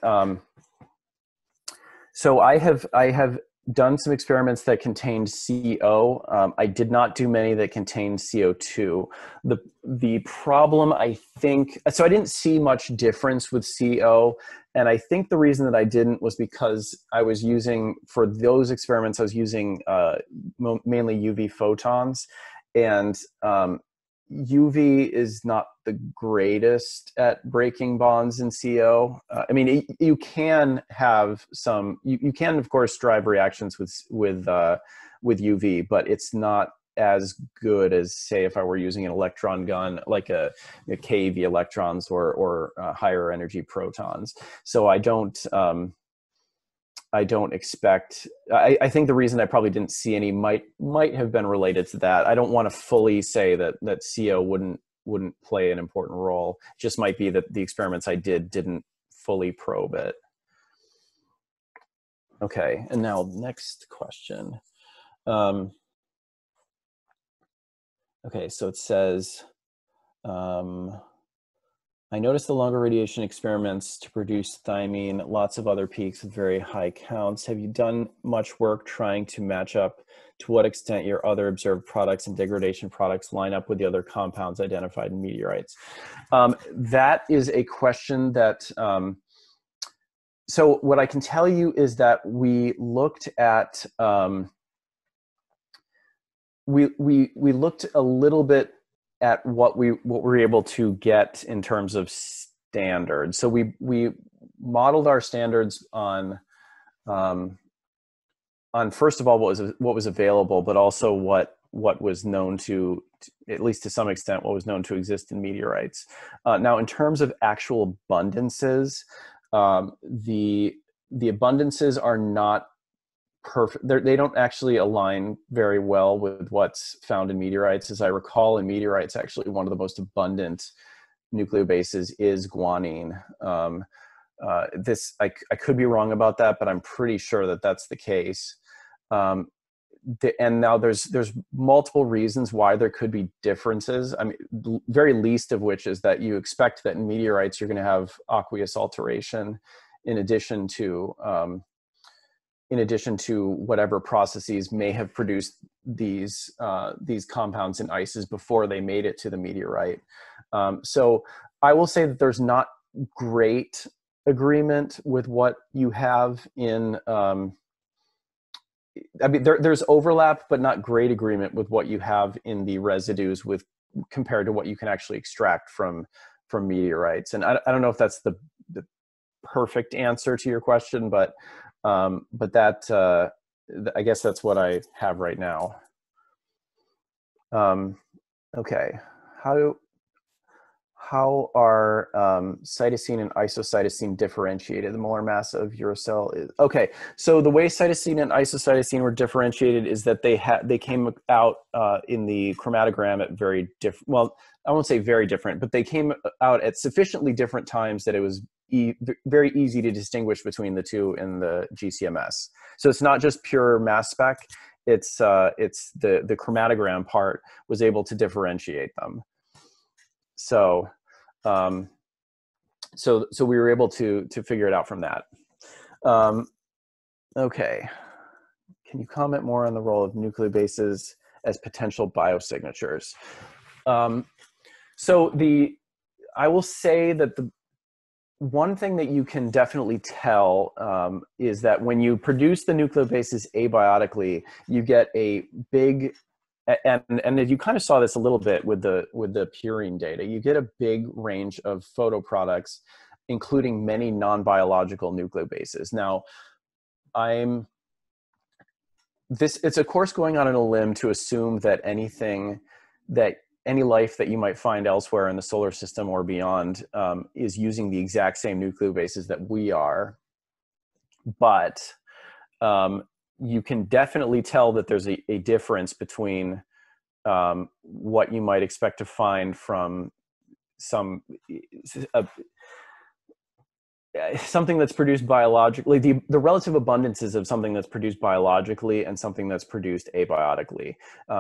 so I have done some experiments that contained CO. I did not do many that contained CO2. The problem, I think, so I didn't see much difference with CO. And I think the reason that I didn't was because I was using, for those experiments, I was using mainly UV photons. And UV is not the greatest at breaking bonds in CO. I mean, you can have some, you can, of course, drive reactions with UV, but it's not as good as, say, if I were using an electron gun, like a KeV electrons or higher energy protons. So I don't expect, I think the reason I probably didn't see any might have been related to that. I don't want to fully say that CO wouldn't play an important role. It just might be that the experiments I did didn't fully probe it. Okay, and now next question. Okay, so it says, I noticed the longer radiation experiments to produce thymine, lots of other peaks with very high counts. Have you done much work trying to match up to what extent your other observed products and degradation products line up with the other compounds identified in meteorites? That is a question that, so what I can tell you is that we looked at, we looked a little bit at what we were able to get in terms of standards. So we modeled our standards on first of all what was available, but also what was known to, at least to some extent, what was known to exist in meteorites. Now, in terms of actual abundances, the abundances are not perfect. They don't actually align very well with what's found in meteorites. As I recall, in meteorites, actually one of the most abundant nucleobases is guanine. I could be wrong about that, but I'm pretty sure that that's the case. And now there's multiple reasons why there could be differences. I mean, very least of which is that you expect that in meteorites you're going to have aqueous alteration, in addition to whatever processes may have produced these compounds in ices before they made it to the meteorite. So I will say that there's not great agreement with what you have in. I mean, there's overlap, but not great agreement with what you have in the residues compared to what you can actually extract from meteorites. And I don't know if that's the perfect answer to your question, but that I guess that's what I have right now. Okay, how are cytosine and isocytosine differentiated? The molar mass of uracil is okay. So the way cytosine and isocytosine were differentiated is that they came out in the chromatogram at very different. Well, I won't say very different, but they came out at sufficiently different times that it was very easy to distinguish between the two in the GCMS. So it's not just pure mass spec. It's the chromatogram part was able to differentiate them. So, so we were able to figure it out from that. Okay, can you comment more on the role of nucleobases as potential biosignatures? So I will say that the one thing that you can definitely tell is that when you produce the nucleobases abiotically, you get a big, and you kind of saw this a little bit with the purine data, you get a big range of photo products, including many non-biological nucleobases. Now, it's of course going on a limb to assume that any life that you might find elsewhere in the solar system or beyond is using the exact same nucleobases that we are. But you can definitely tell that there's a difference between what you might expect to find from something that's produced biologically, the relative abundances of something that's produced biologically and something that's produced abiotically.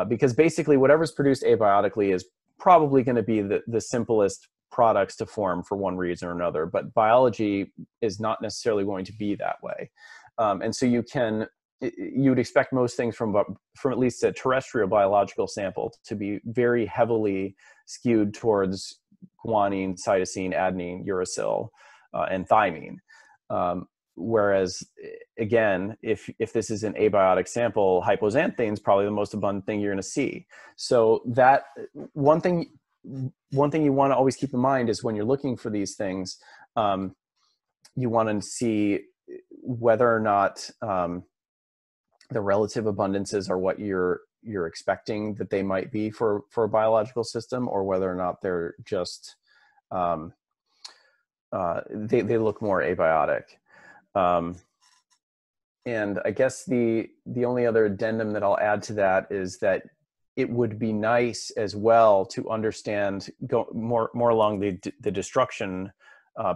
Because basically whatever's produced abiotically is probably going to be the simplest products to form for one reason or another, but biology is not necessarily going to be that way. And so you'd expect most things from at least a terrestrial biological sample to be very heavily skewed towards guanine, cytosine, adenine, uracil, and thymine. Whereas, again, if this is an abiotic sample, hypoxanthine is probably the most abundant thing you're going to see. So that one thing you want to always keep in mind is when you're looking for these things, you want to see whether or not the relative abundances are what you're expecting that they might be for a biological system, or whether or not they're just they look more abiotic. And I guess the only other addendum that I'll add to that is that it would be nice as well to understand, go more along the destruction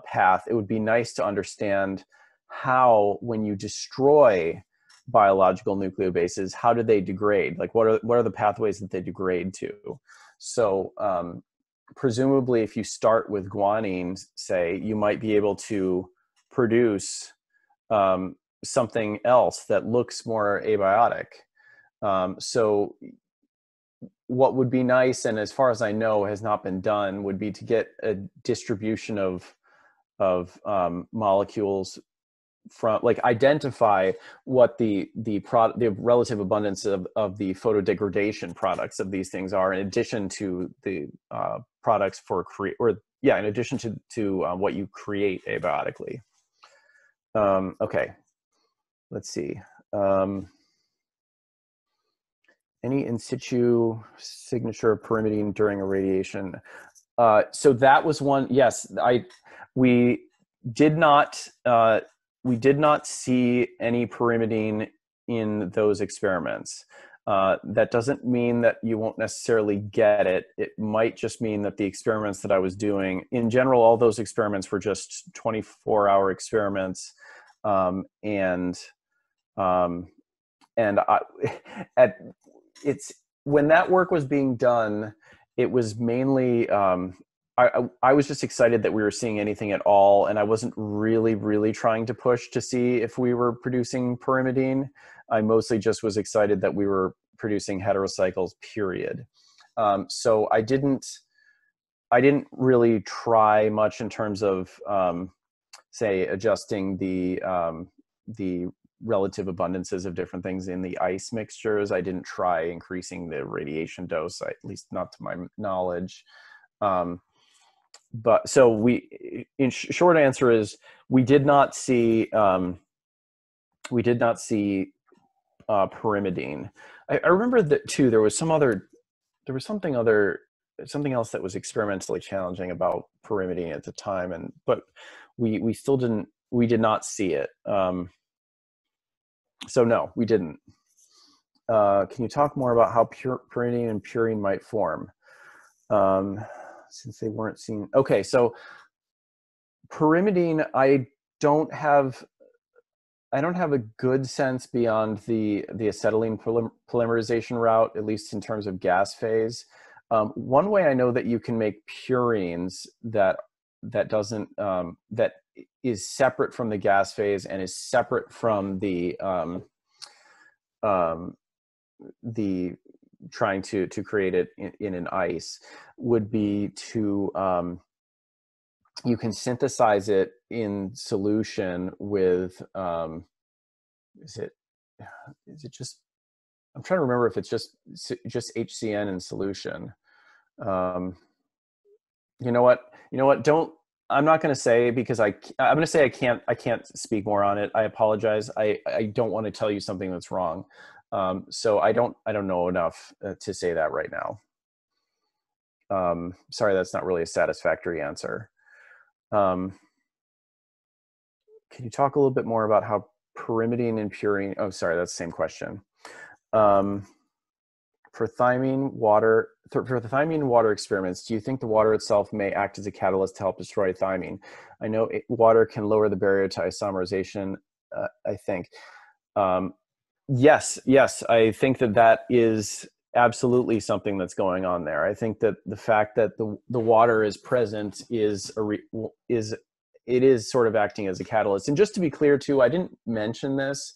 path. It would be nice to understand how, when you destroy biological nucleobases, how do they degrade? Like what are the pathways that they degrade to? So presumably if you start with guanine, say, you might be able to produce something else that looks more abiotic. So what would be nice, and as far as I know has not been done, would be to get a distribution of molecules from, like, identify what the relative abundance of the photodegradation products of these things are, in addition to the products in addition to what you create abiotically. Okay, let's see. Any in situ signature of pyrimidine during irradiation? So that was one. Yes, we did not see any pyrimidine in those experiments. That doesn't mean that you won't necessarily get it. It might just mean that the experiments that I was doing, in general, all those experiments were just 24-hour experiments. When that work was being done, it was mainly, I was just excited that we were seeing anything at all, and I wasn't really trying to push to see if we were producing pyrimidine. I mostly just was excited that we were producing heterocycles, period. So I didn't really try much in terms of, say, adjusting the relative abundances of different things in the ice mixtures. I didn't try increasing the radiation dose, at least not to my knowledge. But so short answer is we did not see pyrimidine. I remember that too. There was something else that was experimentally challenging about pyrimidine at the time, but we did not see it. So no, we didn't. Can you talk more about how pyridine and purine might form? Since they weren't seen. Okay, so pyrimidine, I don't have a good sense beyond the acetylene polymerization route, at least in terms of gas phase. One way I know that you can make purines that is separate from the gas phase and is separate from the trying to create it in an ice would be to you can synthesize it in solution with is it just, I'm trying to remember if it's just HCN in solution. You know what, I'm not going to say, because I'm going to say I can't speak more on it. I apologize. I don't want to tell you something that's wrong. So I don't know enough to say that right now. Sorry, that's not really a satisfactory answer. Can you talk a little bit more about how pyrimidine and purine, oh, sorry, that's the same question. For the thymine water experiments, do you think the water itself may act as a catalyst to help destroy thymine? I know water can lower the barrier to isomerization, I think. Yes, I think that is absolutely something that's going on there. I think that the fact that the water is present is sort of acting as a catalyst. And just to be clear too, I didn't mention this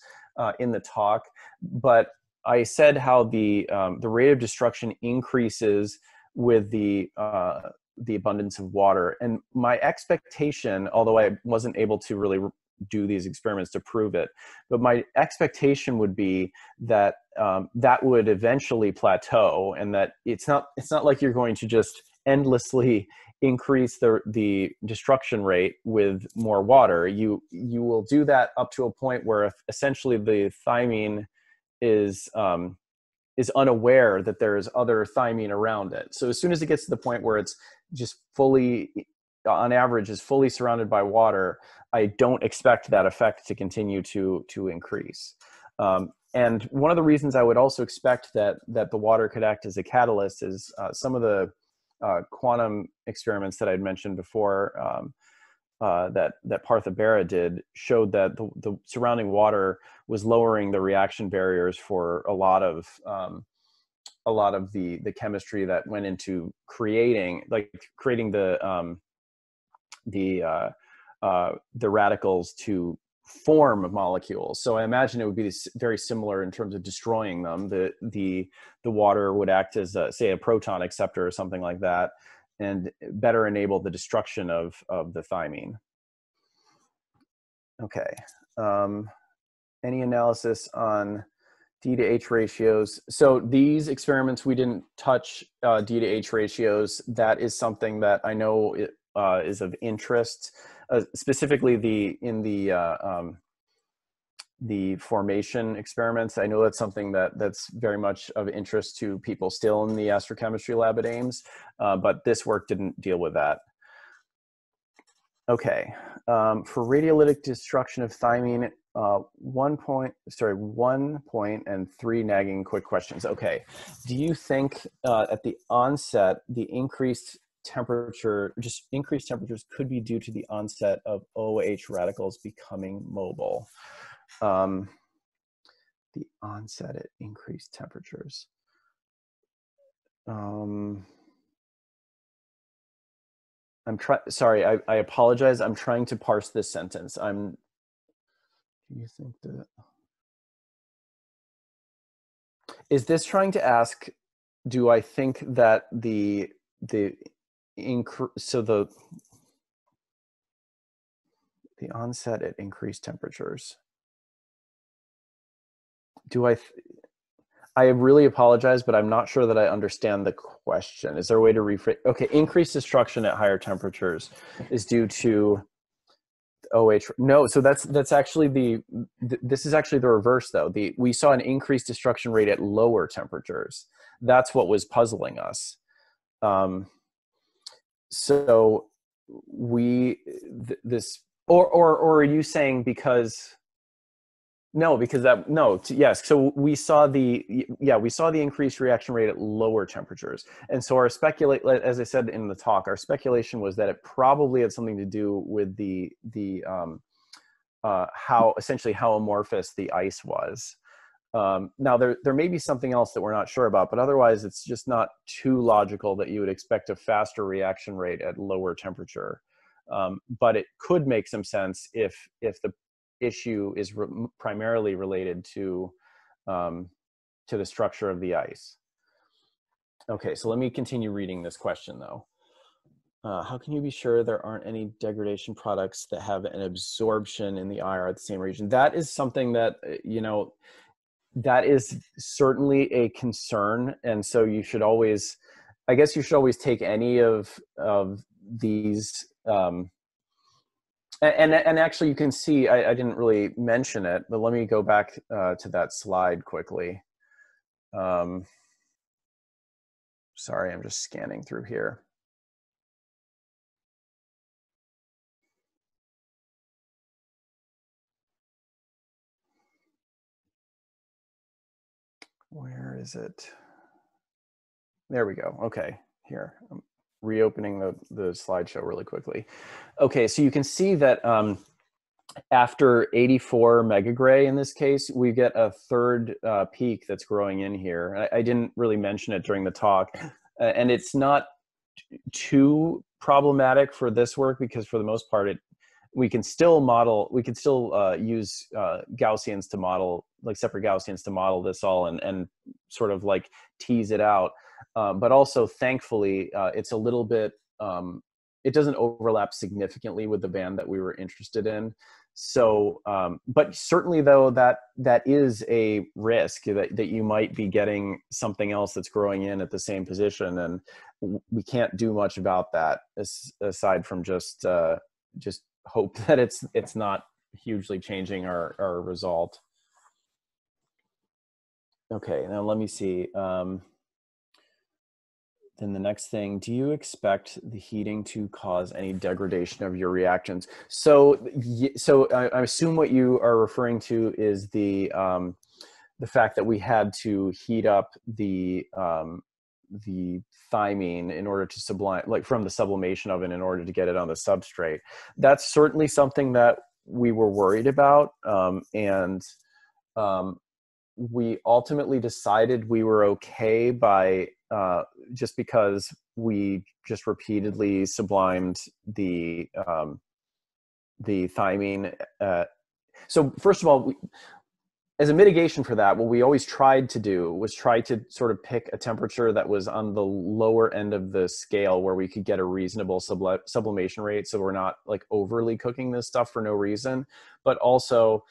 in the talk, but I said how the rate of destruction increases with the abundance of water. And my expectation, although I wasn't able to really do these experiments to prove it, but my expectation would be that that would eventually plateau, and that it's not like you're going to just endlessly increase the destruction rate with more water. You will do that up to a point where essentially the thymine is unaware that there is other thymine around it. So as soon as it gets to the point where it's just fully, on average, is fully surrounded by water, I don't expect that effect to continue to increase. And one of the reasons I would also expect that the water could act as a catalyst is some of the quantum experiments that I'd mentioned before, that Partha Bera did, showed that the surrounding water was lowering the reaction barriers for a lot of the chemistry that went into creating the radicals to form molecules. So I imagine it would be very similar in terms of destroying them. The water would act as say a proton acceptor or something like that, and better enable the destruction of the thymine. Okay. Any analysis on D to H ratios? So these experiments, we didn't touch D to H ratios. That is something that I know is of interest, specifically in the formation experiments. I know that's something that's very much of interest to people still in the astrochemistry lab at Ames, but this work didn't deal with that. Okay, for radiolytic destruction of thymine, 1 point and 3 nagging quick questions. Okay. Do you think at the onset, the increased increased temperatures could be due to the onset of OH radicals becoming mobile? The onset at increased temperatures. Sorry, I apologize. I'm trying to parse this sentence. Do you think that? Is this trying to ask, do I think that the onset at increased temperatures? I really apologize, but I'm not sure that I understand the question. Is there a way to rephrase? Okay, increased destruction at higher temperatures is due to OH. No, so that's actually this is actually the reverse though. We saw an increased destruction rate at lower temperatures. That's what was puzzling us. So or are you saying because? No, because yes. So we saw the increased reaction rate at lower temperatures. And so as I said in the talk, our speculation was that it probably had something to do with essentially how amorphous the ice was. Now there may be something else that we're not sure about, but otherwise it's just not too logical that you would expect a faster reaction rate at lower temperature. But it could make some sense if the issue is primarily related to the structure of the ice. Okay, so let me continue reading this question though. How can you be sure there aren't any degradation products that have an absorption in the IR at the same region? That is something that, that is certainly a concern. And so you should always, I guess you should always take any of these, and actually you can see, I didn't really mention it, but let me go back to that slide quickly. Sorry, I'm just scanning through here. Where is it? There we go. Okay, here. I'm reopening the slideshow really quickly. Okay, so you can see that after 84 megagray in this case, we get a third peak that's growing in here. I didn't really mention it during the talk, and it's not too problematic for this work because for the most part, we can still use Gaussians to model, like separate Gaussians to model this all and sort of like tease it out. But also, thankfully, it's a little bit, it doesn't overlap significantly with the band that we were interested in. So, but certainly though, that is a risk that you might be getting something else that's growing in at the same position. And we can't do much about that aside from just hope that it's not hugely changing our result. Okay, now let me see. Then the next thing, do you expect the heating to cause any degradation of your reactions? So I assume what you are referring to is the fact that we had to heat up the thymine in order to sublime, like from the sublimation oven in order to get it on the substrate. That's certainly something that we were worried about. And we ultimately decided we were okay by just because we just repeatedly sublimed the thymine. So first of all, as a mitigation for that, what we always tried to do was try to sort of pick a temperature that was on the lower end of the scale where we could get a reasonable sublimation rate. So we're not like overly cooking this stuff for no reason, but also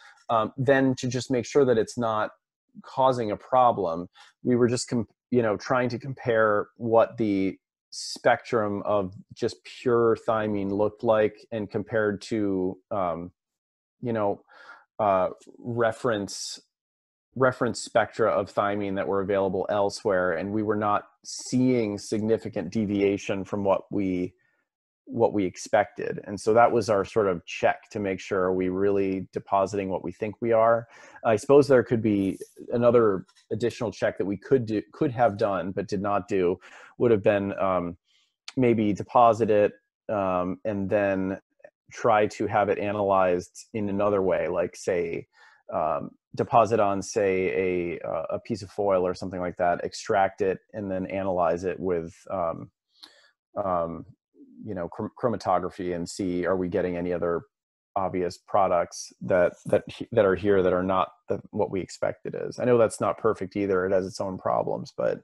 then to just make sure that it's not causing a problem. We were just, trying to compare what the spectrum of just pure thymine looked like and compared to, reference spectra of thymine that were available elsewhere, and we were not seeing significant deviation from what we what we expected. And so that was our sort of check to make sure, are we really depositing what we think we are? I suppose there could be another additional check that we could have done, but did not do, would have been maybe deposit it and then try to have it analyzed in another way, like say, deposit on, say, a piece of foil or something like that, extract it, and then analyze it with you know, chromatography, and see, are we getting any other obvious products that are here that are not what we expect it is. I know that's not perfect either. It has its own problems, but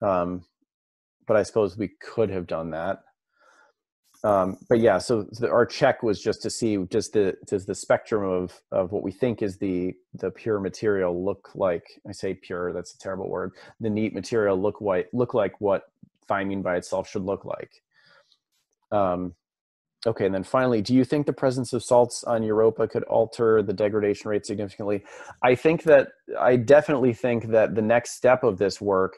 I suppose we could have done that. But yeah, so our check was just to see, does the spectrum of what we think is the pure material look like, I say pure, that's a terrible word, the neat material look like what thymine by itself should look like. Okay, and then finally, do you think the presence of salts on Europa could alter the degradation rate significantly? I definitely think that the next step of this work,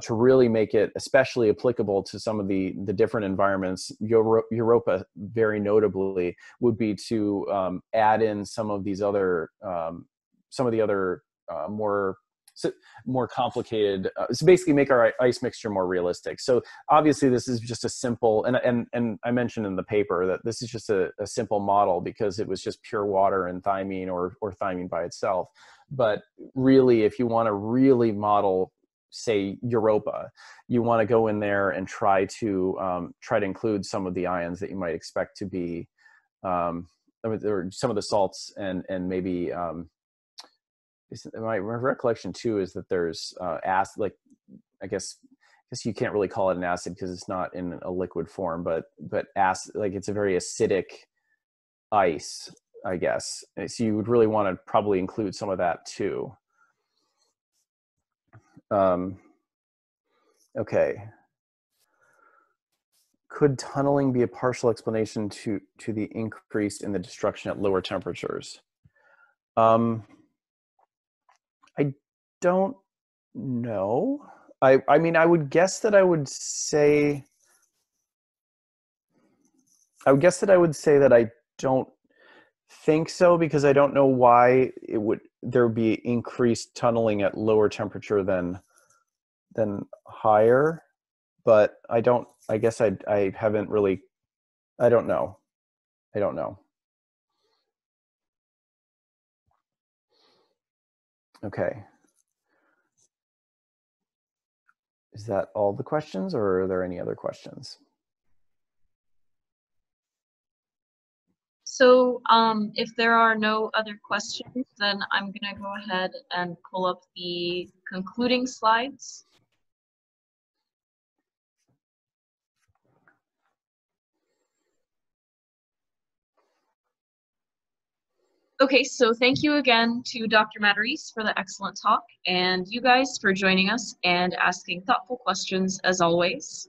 to really make it especially applicable to some of the different environments, Europa very notably, would be to add in some of these other, some of the other more complicated, so basically make our ice mixture more realistic. So obviously this is just a simple, and I mentioned in the paper that this is just a simple model because it was just pure water and thymine or thymine by itself. But really, if you want to really model, say, Europa, you want to go in there and try to include some of the ions that you might expect to be, or some of the salts, and maybe, my recollection too is that there's acid, like, I guess you can't really call it an acid because it's not in a liquid form, but acid, like it's a very acidic ice, I guess. So you would really want to probably include some of that too. Okay. Could tunneling be a partial explanation to the increase in the destruction at lower temperatures? I don't know. I mean, I would guess that I would say that I don't think so, because I don't know why there would be increased tunneling at lower temperature than higher, but I guess I haven't really, I don't know. Okay. Is that all the questions, or are there any other questions? So if there are no other questions, then I'm going to go ahead and pull up the concluding slides. Okay, so thank you again to Dr. Materese for the excellent talk, and you guys for joining us and asking thoughtful questions as always.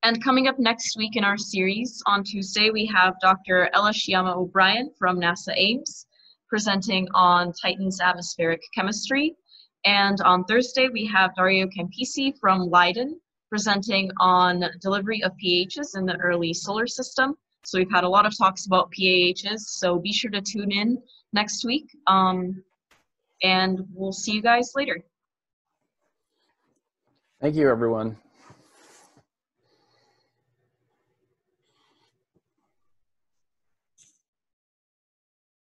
And coming up next week in our series, on Tuesday, we have Dr. Elishiyama O'Brien from NASA Ames presenting on Titan's atmospheric chemistry. And on Thursday, we have Dario Campisi from Leiden presenting on delivery of PAHs in the early solar system. So we've had a lot of talks about PAHs, so be sure to tune in next week. And we'll see you guys later. Thank you, everyone.